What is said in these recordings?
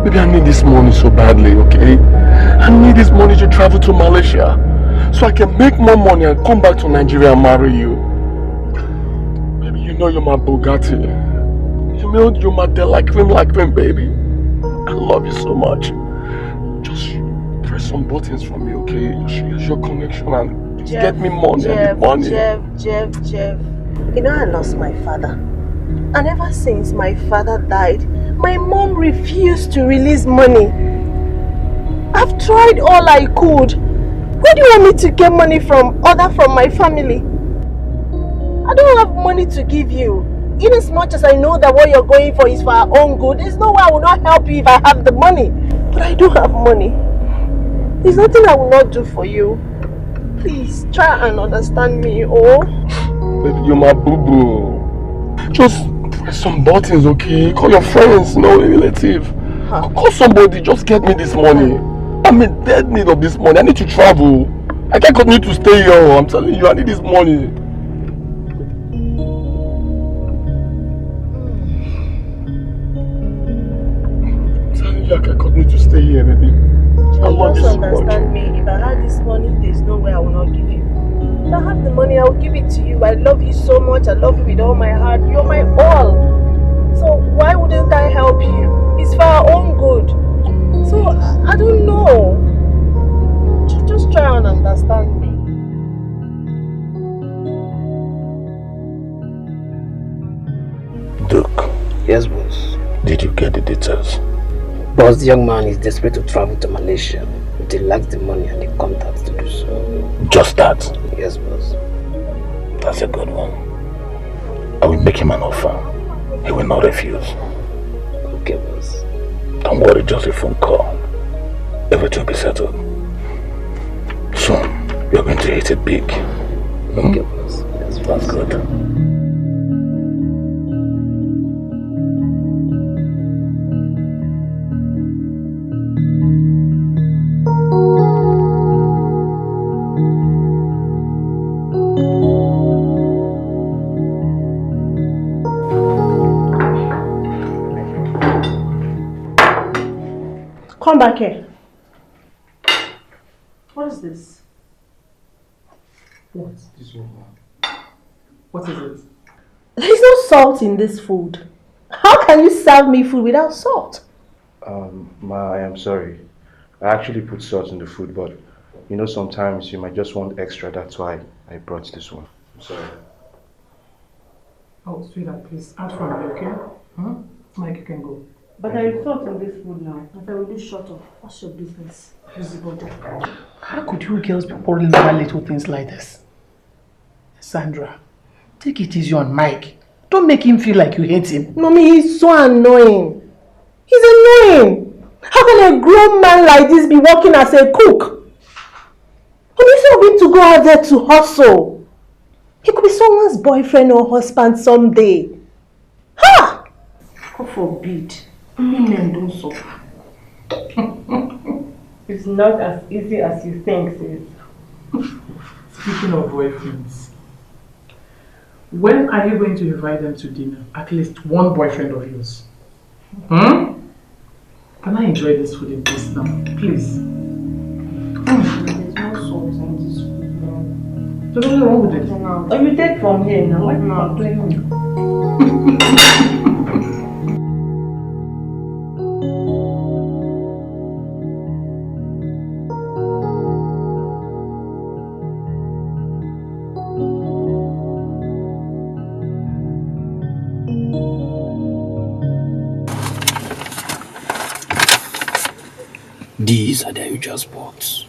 Baby, I need this money so badly, okay? I need this money to travel to Malaysia so I can make more money and come back to Nigeria and marry you. Baby, you know you're my Bugatti. You know you're my like cream, baby. I love you so much. Just press some buttons for me, okay? Just use your connection and get me money. I need money. Jeff. You know I lost my father. And ever since my father died, my mom refused to release money. I've tried all I could. Where do you want me to get money from other from my family? I don't have money to give you. In as much as I know that what you're going for is for our own good, there's no way I will not help you if I have the money. But I don't have money. There's nothing I will not do for you. Please, try and understand me, oh. Baby, you're my boo-boo. Just press some buttons, okay? Call your friends, no relative. Call somebody, just get me this money. I'm in dead need of this money. I need to travel. I can't continue to stay here. I'm telling you, I need this money. I'm telling you, I can't continue to stay here, baby. I love you so much. Understand me. If I had this money, there's no way I will not give you. If I have the money, I will give it to you. I love you so much. I love you with all my heart. You're my all. So why wouldn't I help you? It's for our own good. So I don't know. Just try and understand me. Duke. Yes, boss. Did you get the details? Boss, the young man is desperate to travel to Malaysia, but he lacks the money and the contacts to do so. Just that? Yes, boss. That's a good one. I will make him an offer. He will not refuse. Okay, boss. Don't worry, just a phone call. Everything will be settled. Soon, you're going to hit it big. Okay, boss. That's good. Come back here. What is this? What? This one? What is it? There's no salt in this food. How can you serve me food without salt? Ma, I am sorry. I actually put salt in the food, but you know sometimes you might just want extra. That's why I brought this one. I'm sorry. Oh, sweetheart, please add for me, okay? Mike, you can go. But there is salt in this food now. If I will do short of, what's your business? How could you girls be quarreling over little things like this? Sandra, take it easy on Mike. Don't make him feel like you hate him. Mommy, he's so annoying. He's annoying. How can a grown man like this be working as a cook? Instead of him to go out there to hustle, he could be someone's boyfriend or husband someday. Ha! God forbid. Men don't suffer. It's not as easy as you think, sis. Speaking of boyfriends, when are you going to invite them to dinner? At least one boyfriend of yours. Can I enjoy this food in peace now? Please. There's no salt in this food now. There's nothing wrong with it. No. Oh, you take from here now. Why not complaining? These are the usual spots.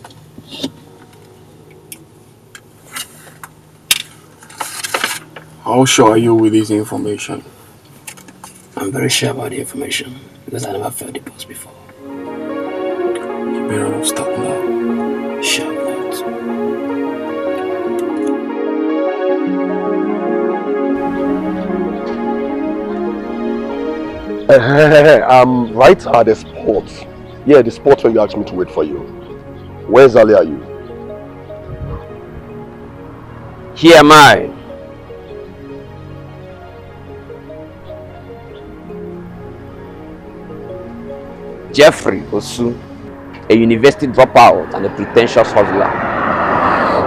How sure are you with this information? I'm very sure about the information because I never felt the pulse before. You better not stop now. Sure not. I'm right at the spot. Yeah, the spot where you asked me to wait for you. Where exactly are you? Here am I. Jeffrey Osu, a university dropout and a pretentious hustler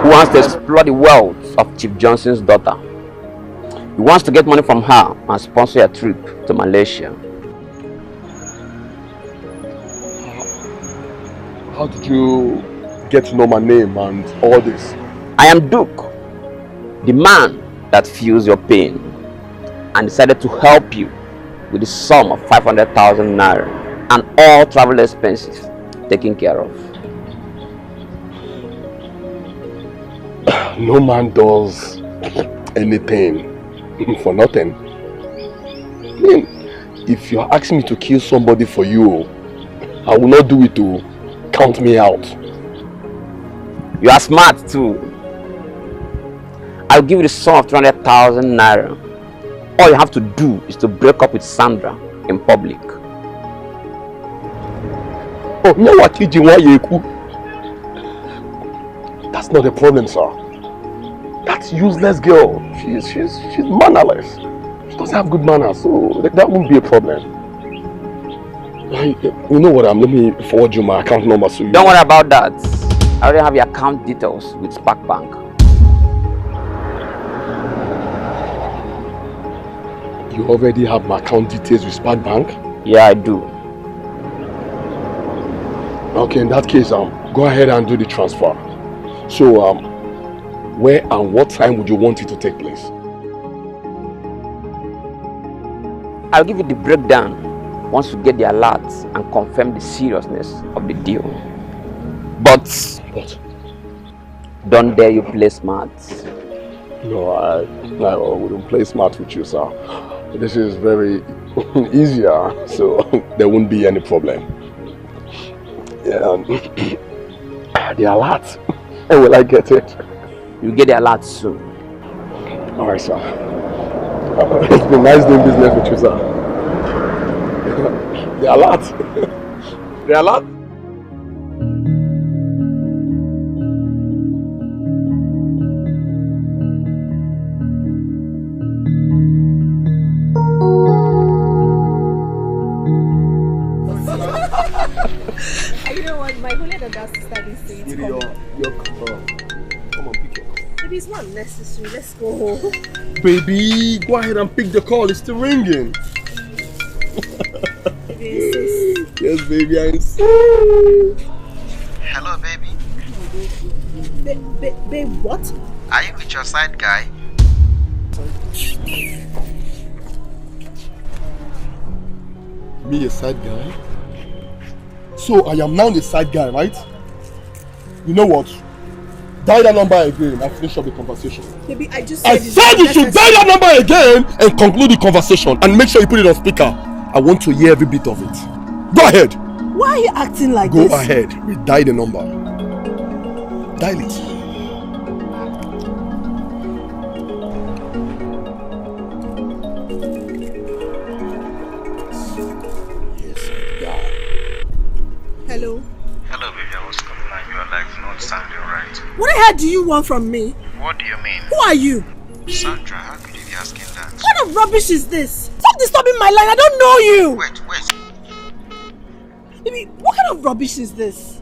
who wants to explore the wealth of Chief Johnson's daughter. He wants to get money from her and sponsor a trip to Malaysia. How did you get to know my name and all this? I am Duke, the man that feels your pain, and decided to help you with the sum of 500,000 naira and all travel expenses taken care of. No man does anything for nothing. I mean, if you're asking me to kill somebody for you, I will not do it to count me out. You are smart too. I'll give you the sum of 200,000 naira. All you have to do is to break up with Sandra in public. Oh, no, what you do? That's not the problem, sir. That useless girl, she's mannerless. She doesn't have good manners, so that won't be a problem. You know what? Let me forward you my account number so you... Don't worry about that. I already have your account details with Spark Bank. You already have my account details with Spark Bank? Yeah, I do. Okay, in that case, go ahead and do the transfer. So, where and what time would you want it to take place? I'll give you the breakdown once you get the alerts and confirm the seriousness of the deal. But don't dare you play smart. No, I wouldn't play smart with you, sir. This is very easier, so there won't be any problem. Yeah, the alert. Will I get it? You'll get the alert soon. Alright, sir. It's been nice doing business with you, sir. The alert. The alert. You know what? My holy daughter sister is saying it's coming. Come on, pick your call. Maybe it's not necessary. Let's go home. Baby, go ahead and pick the call. It's still ringing. Yes, baby, I insist. Hello, baby. Babe, what? Are you with your side guy? Me, a side guy? So I am now the side guy, right? You know what? Dial that number again and finish up the conversation. Baby, I just said you should dial that number again and conclude the conversation and make sure you put it on speaker. I want to hear every bit of it. Go ahead. Why are you acting like this? Go ahead. Dial the number. Dial it. Hello? Hello, baby. I was coming and you are like not sounding right. What the hell do you want from me? What do you mean? Who are you? Sandra, how could you be asking that? What kind of rubbish is this? Stop disturbing my line. I don't know you. Wait. Baby, what kind of rubbish is this?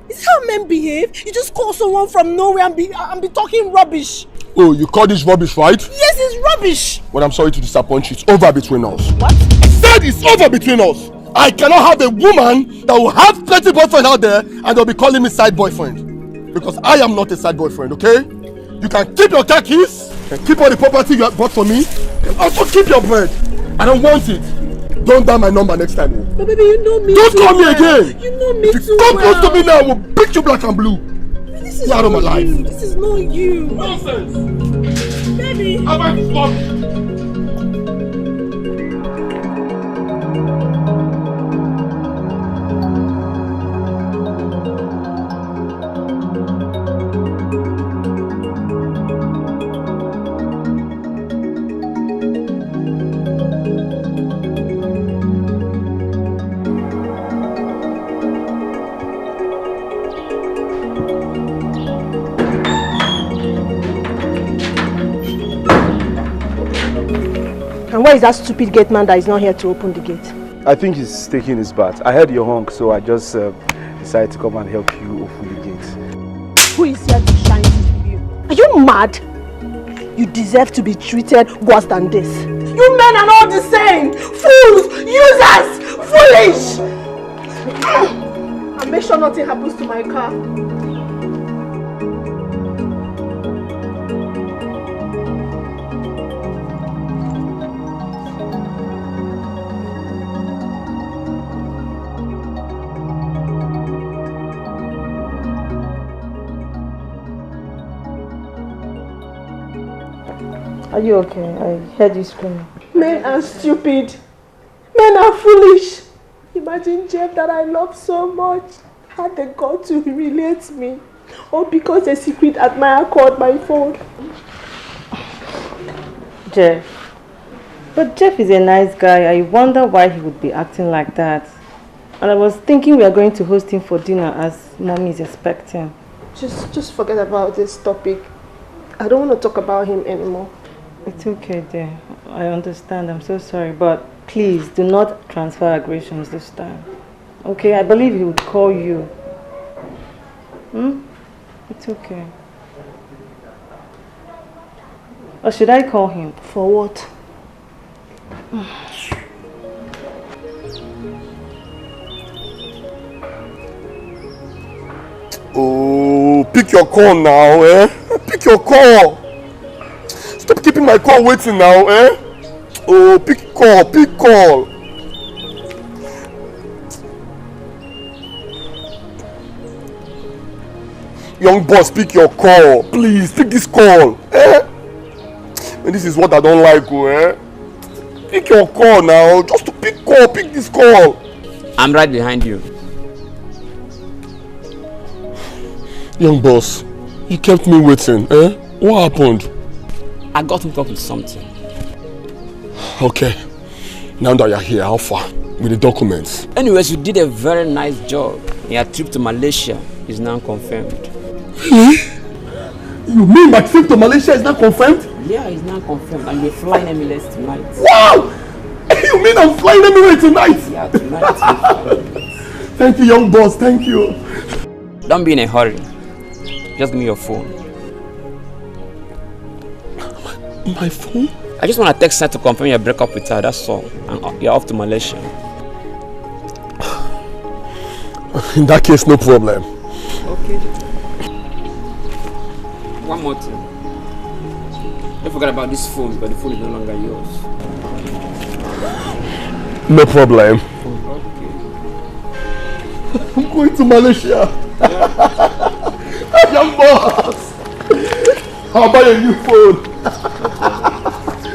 Is this how men behave? You just call someone from nowhere and be talking rubbish. Oh, you call this rubbish, right? Yes, it's rubbish. Well, I'm sorry to disappoint you. It's over between us. What? I said it's over between us. I cannot have a woman that will have plenty boyfriend out there and they'll be calling me side boyfriend. Because I am not a side boyfriend, okay? You can keep your car keys, and keep all the property you have bought for me, and also keep your bread. I don't want it. Don't dial my number next time. But baby, you know me. Don't call me again. You know me if too you come well. close to me now, I will beat you black and blue. This is Get out of my life. This is not you. Nonsense. Baby. Have I stopped? And where is that stupid gate man that is not here to open the gate? I think he's taking his bath. I heard your honk, so I just decided to come and help you open the gate. Who is here to shine this with you? Are you mad? You deserve to be treated worse than this. You men are all the same! Fools! Users! Foolish! And make sure nothing happens to my car. Are you okay? I heard you screaming. Men are stupid. Men are foolish. Imagine Jeff that I love so much had the gall to humiliate me. Or because a secret admirer called my phone. Jeff. But Jeff is a nice guy. I wonder why he would be acting like that. And I was thinking we are going to host him for dinner as Mommy is expecting. Just forget about this topic. I don't want to talk about him anymore. It's okay, dear. I understand. I'm so sorry. But please do not transfer aggressions this time. Okay? I believe he would call you. It's okay. Or should I call him? For what? Oh, pick your call now, eh? Pick your call. Stop keeping my call waiting now, eh? Oh, pick call. Young boss, pick your call. Please, pick this call, eh? And this is what I don't like, eh? Pick your call now. Just to pick this call. I'm right behind you. Young boss, you kept me waiting, eh? What happened? I got hooked up with something. Okay, now that you're here, how far? With the documents? Anyways, you did a very nice job. Your trip to Malaysia is now confirmed. Really? You mean my trip to Malaysia is not confirmed? Yeah, it's now confirmed. And you're flying Emirates tonight. Wow! You mean I'm flying Emirates tonight? Yeah, tonight. Thank you, young boss. Thank you. Don't be in a hurry. Just give me your phone. My phone? I just want to text her to confirm your breakup with her, that's all. And you're off to Malaysia. In that case, no problem. Okay. One more thing. Don't forget about this phone, but the phone is no longer yours. No problem. Okay. I'm going to Malaysia. Young boss. I'll buy a new phone.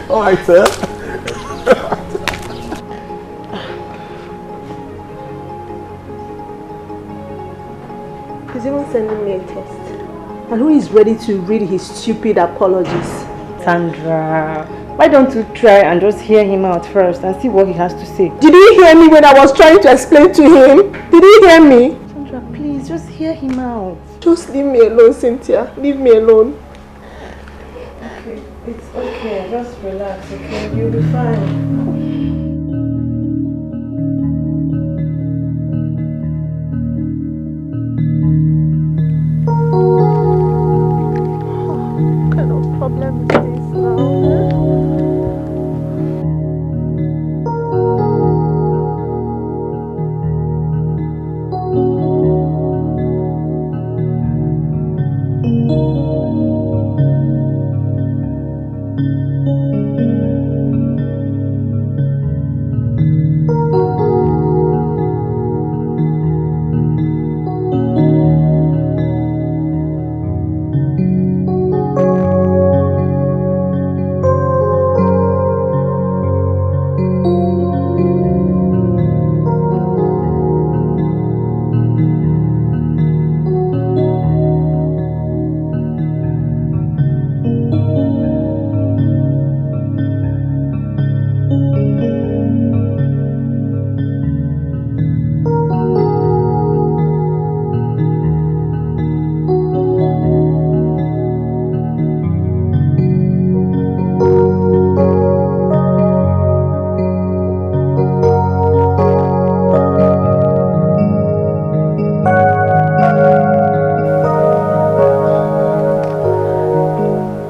Alright, sir. He's even sending me a text. And who is ready to read his stupid apologies? Sandra, why don't you try and just hear him out first and see what he has to say? Did you hear me when I was trying to explain to him? Did you hear me? Sandra, please, just hear him out. Just leave me alone, Cynthia. Leave me alone. Okay, it's okay. Just relax, okay? You'll be fine. What kind of problem is this now?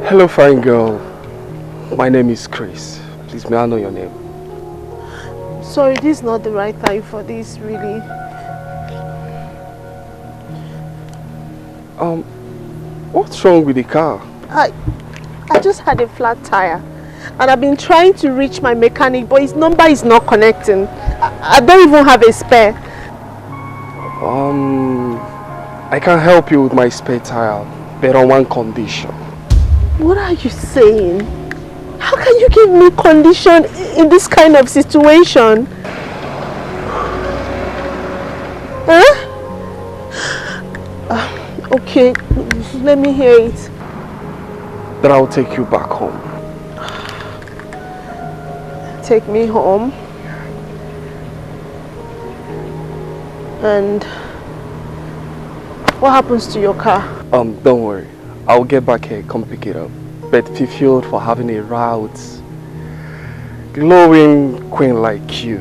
Hello, fine girl. My name is Chris. Please, may I know your name? Sorry, this is not the right time for this, really. What's wrong with the car? I just had a flat tire. And I've been trying to reach my mechanic, but his number is not connecting. I don't even have a spare. I can help you with my spare tire, but on one condition. What are you saying? How can you give me condition in this kind of situation? Huh? Okay, let me hear it. That I'll take you back home. Take me home? And what happens to your car? Don't worry. I'll get back here, come pick it up. But fulfilled for having a route, glowing queen like you.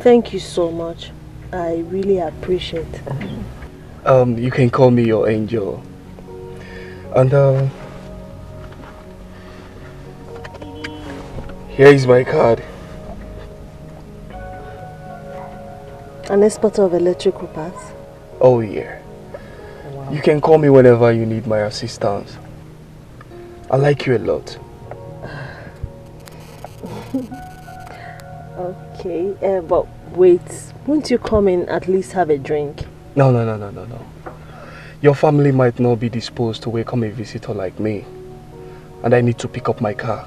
Thank you so much. I really appreciate it. You can call me your angel. And here is my card. An exporter of electrical parts? Oh yeah. Wow. You can call me whenever you need my assistance. I like you a lot. Okay, but wait, won't you come in at least have a drink? No. Your family might not be disposed to welcome a visitor like me. And I need to pick up my car.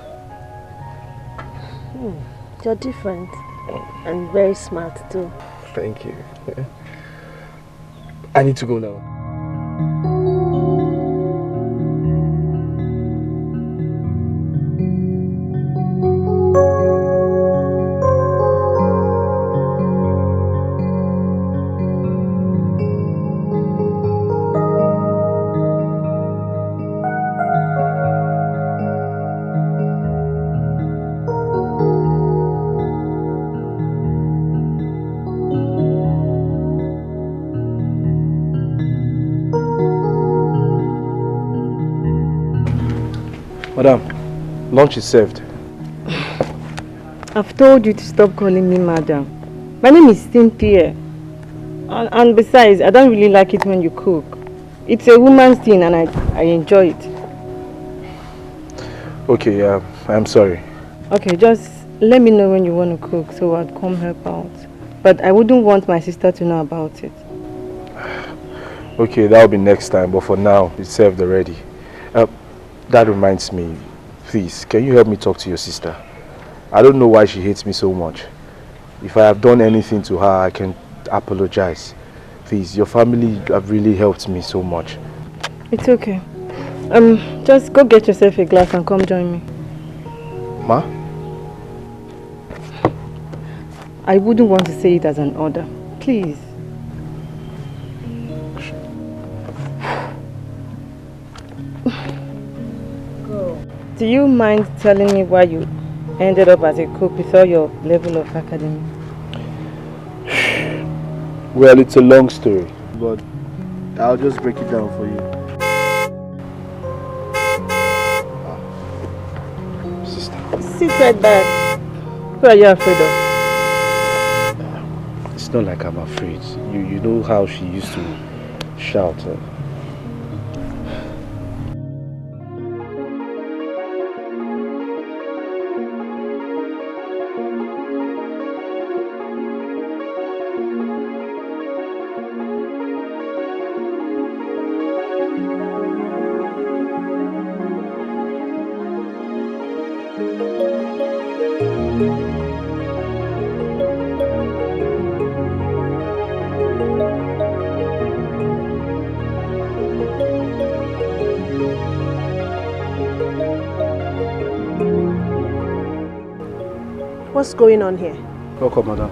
You're different. And very smart too. Thank you. I need to go now. Madam, lunch is served. I've told you to stop calling me madam. My name is Cynthia. And besides, I don't really like it when you cook. It's a woman's thing and I enjoy it. Okay, I'm sorry. Okay, just let me know when you want to cook so I'll come help out. But I wouldn't want my sister to know about it. Okay, that'll be next time, but for now, it's served already. That reminds me, please, can you help me talk to your sister? I don't know why she hates me so much. If I have done anything to her, I can apologize. Please, your family have really helped me so much. It's okay. Just go get yourself a glass and come join me. Ma? I wouldn't want to say it as an order. Please. Do you mind telling me why you ended up as a cook with all your level of academy? Well, it's a long story, but I'll just break it down for you. Sister. Sit right back. Who are you afraid of? It's not like I'm afraid. You know how she used to shout. What's going on here? Welcome, madam.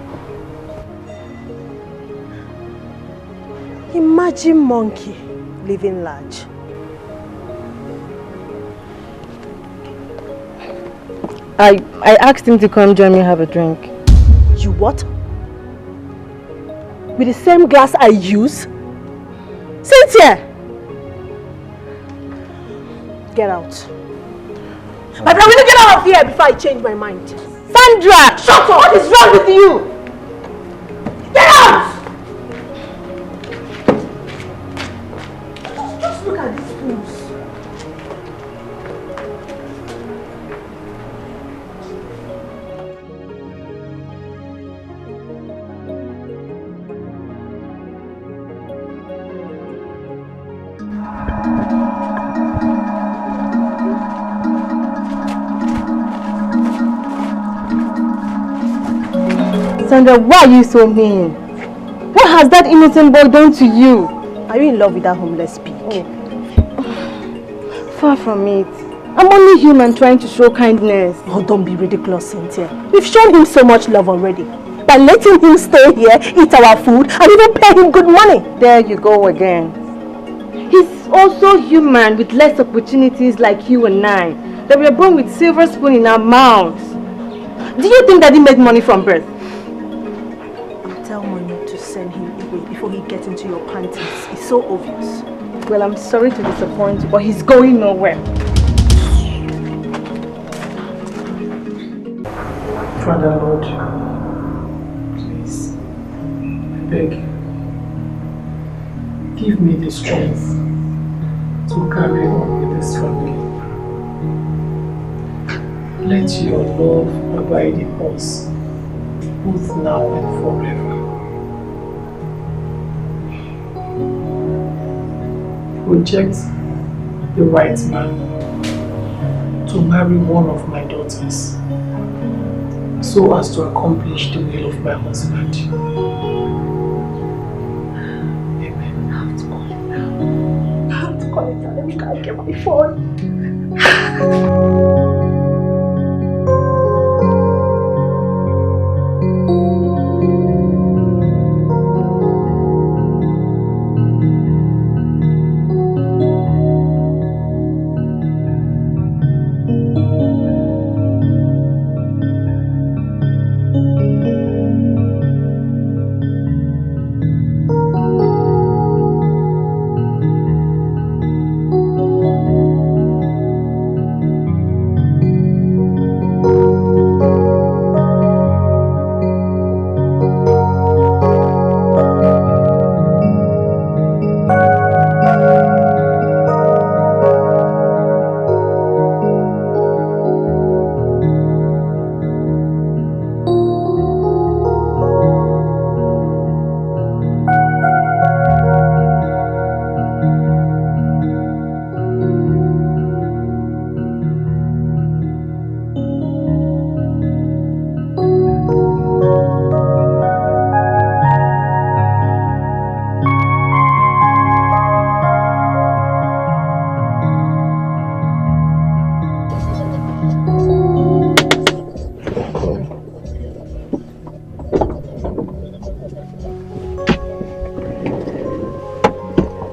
Imagine monkey living large. I asked him to come join me have a drink. You what? With the same glass I use? Cynthia! Get out. My brother, will you get out of here before I change my mind? Sandra! Shut up! What is wrong with you? Get out! Just look at these fools. Sandra, why are you so mean? What has that innocent boy done to you? Are you in love with that homeless pig? Far from it. I'm only human trying to show kindness. Oh, don't be ridiculous, Cynthia. We've shown him so much love already. By letting him stay here, eat our food, and even pay him good money. There you go again. He's also human with less opportunities like you and I. That we are born with silver spoon in our mouths. Do you think that he made money from birth? Tell Money to send him away before he gets into your panties. It's so obvious. Well, I'm sorry to disappoint you, but he's going nowhere. Father Lord, please, I beg you, give me the strength to carry on with this family. Let your love abide in us, both now and forever. Project the right man to marry one of my daughters, so as to accomplish the will of my husband. Amen. I have to call him now. I have to call him now. Let me go and get my phone.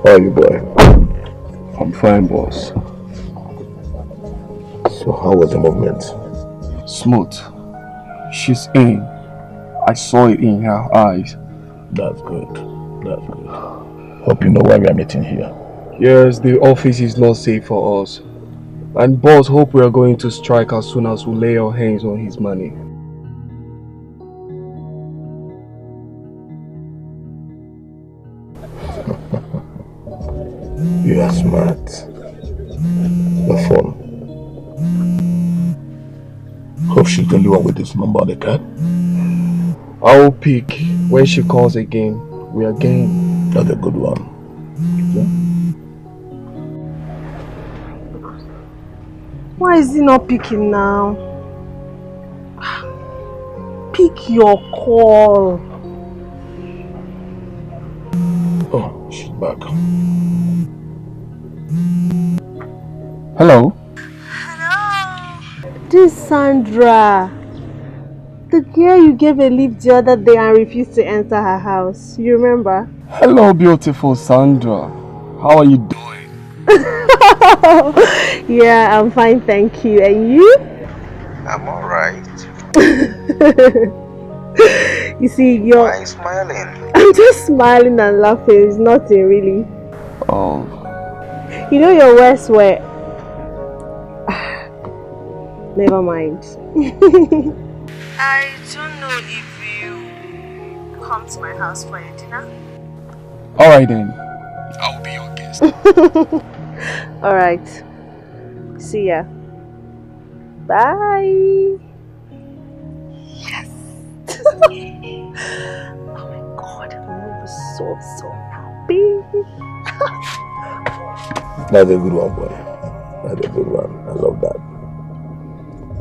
How are you, boy? I'm fine, boss. So how was the movement? Smooth. She's in. I saw it in her eyes. That's good. That's good. Hope you know why we are meeting here. Yes, the office is not safe for us. And boss hope we are going to strike as soon as we lay our hands on his money. You are smart. Your phone. Hope she's the only one with this number on the card. I will pick when she calls again. We are game. That's a good one. Yeah? Why is he not picking now? Pick your call. Oh, she's back. Hello? This is Sandra. The girl you gave a lift the other day and refused to enter her house. You remember? Hello, beautiful Sandra. How are you doing? Yeah, I'm fine, thank you. And you? I'm alright. You see, you're... Why are you smiling? I'm just smiling and laughing. It's nothing really. Oh. You know your words were... Never mind. I don't know if you come to my house for a dinner. Alright then. I'll be your guest. Alright. See ya. Bye. Yes. Oh my god, I'm so happy. That's a good one, boy. That's a good one. I love that.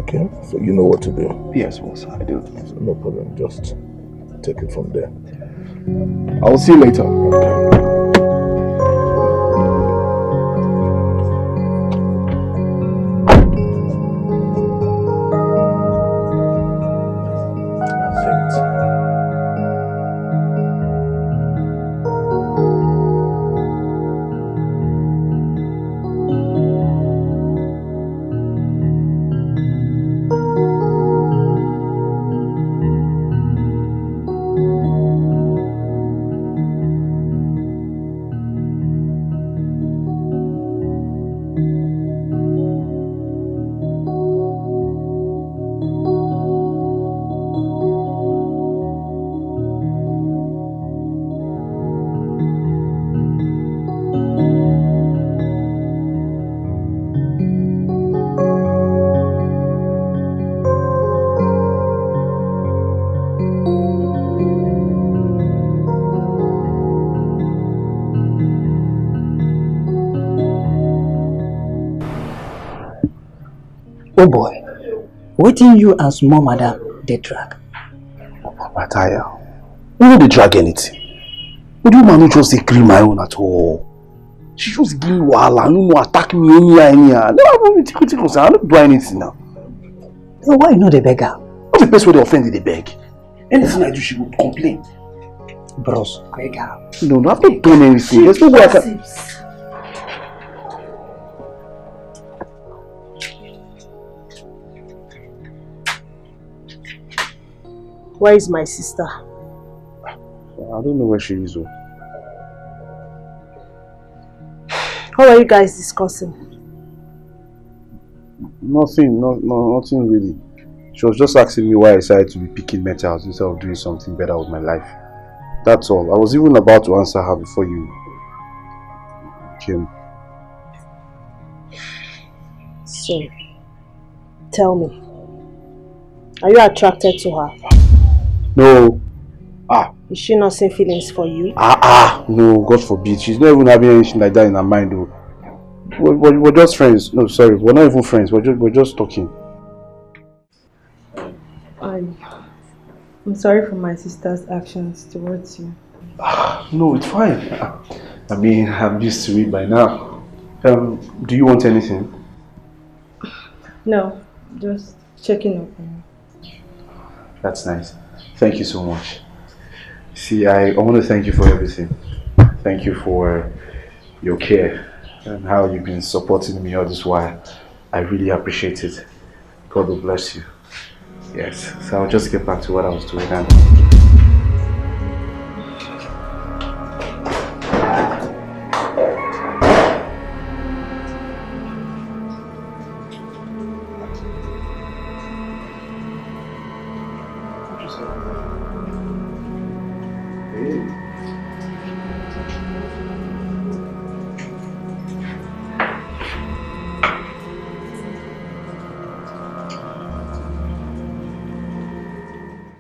Okay, so you know what to do. Yes, boss, I do. So no problem, just take it from there. I'll see you later. Oh boy, waiting you and small madam they drag. Mataya, we don't drag anything. Would you man just agree my own at all? She just give me wahala, no attack me anyhow. No, I don't do anything now. So why you know the beggar? What's the best way to offend the beg? Anything I do, she would complain. Bros, beggar. No, I've not done anything. There's no way I can. Where is my sister? I don't know where she is. How are you guys discussing? Nothing, nothing really. She was just asking me why I decided to be picking metals instead of doing something better with my life. That's all. I was even about to answer her before you came. So, tell me, are you attracted to her? No. Is she not seeing feelings for you? No, God forbid. She's not even having anything like that in her mind though. We're just friends. No, sorry, we're not even friends. We're just talking. I'm sorry for my sister's actions towards you. No, it's fine. I mean, I'm used to it by now. Do you want anything? No, just checking up on you. That's nice. Thank you so much. See, I want to thank you for everything. Thank you for your care and how you've been supporting me all this while. I really appreciate it. God will bless you. Yes, so I'll just get back to what I was doing now. Hey.